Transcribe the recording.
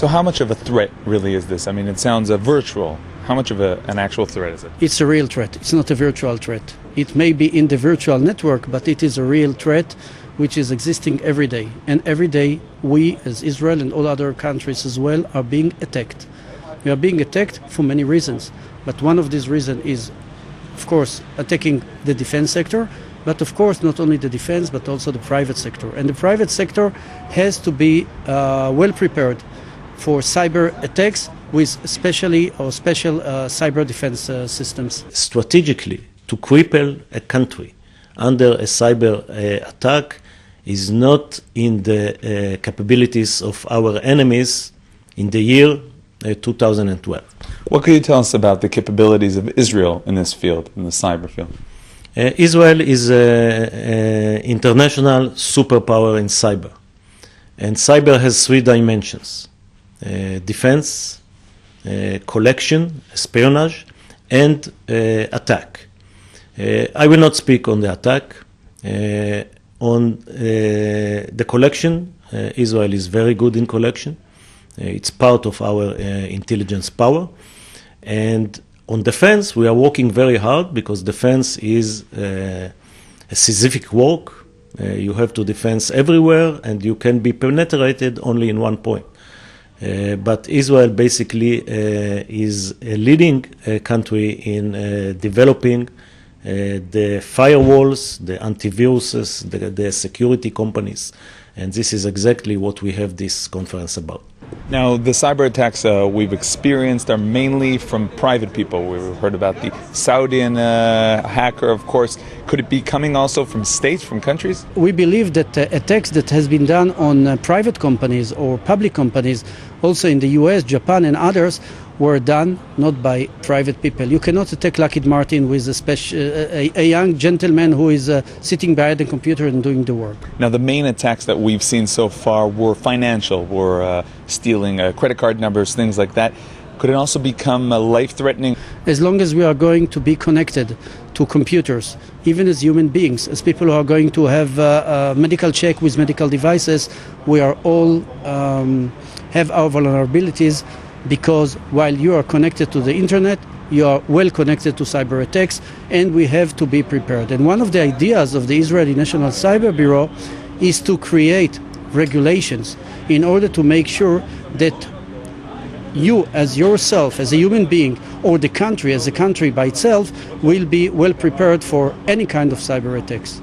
So how much of a threat really is this? I mean, it sounds virtual. How much of an actual threat is it? It's a real threat. It's not a virtual threat. It may be in the virtual network, but it is a real threat which is existing every day. And every day we, as Israel and all other countries as well, are being attacked. We are being attacked for many reasons. But one of these reasons is, of course, attacking the defense sector, but of course not only the defense, but also the private sector. And the private sector has to be well prepared for cyber attacks with special cyber defense systems. Strategically, to cripple a country under a cyber attack is not in the capabilities of our enemies in the year 2012. What could you tell us about the capabilities of Israel in this field, in the cyber field? Israel is an international superpower in cyber. And cyber has three dimensions: defense, collection, espionage, and attack. I will not speak on the attack. On the collection, Israel is very good in collection. It's part of our intelligence power. And on defense, we are working very hard because defense is a specific work. You have to defense everywhere, and you can be penetrated only in one point. But Israel basically is a leading country in developing the firewalls, the antiviruses, the security companies. And this is exactly what we have this conference about. Now, the cyber attacks we've experienced are mainly from private people. We've heard about the Saudian hacker, of course. Could it be coming also from states, from countries? We believe that attacks that has been done on private companies or public companies, also in the US, Japan and others, were done not by private people. You cannot attack Lockheed Martin with a young gentleman who is sitting behind the computer and doing the work. Now, the main attacks that we've seen so far were financial, were stealing credit card numbers, things like that. Could it also become life-threatening? As long as we are going to be connected to computers, even as human beings, as people who are going to have a medical check with medical devices, we are all have our vulnerabilities, because while you are connected to the internet, you are well connected to cyber attacks, and we have to be prepared. And one of the ideas of the Israeli National Cyber Bureau is to create regulations in order to make sure that you as yourself, as a human being, or the country as a country by itself, will be well prepared for any kind of cyber attacks.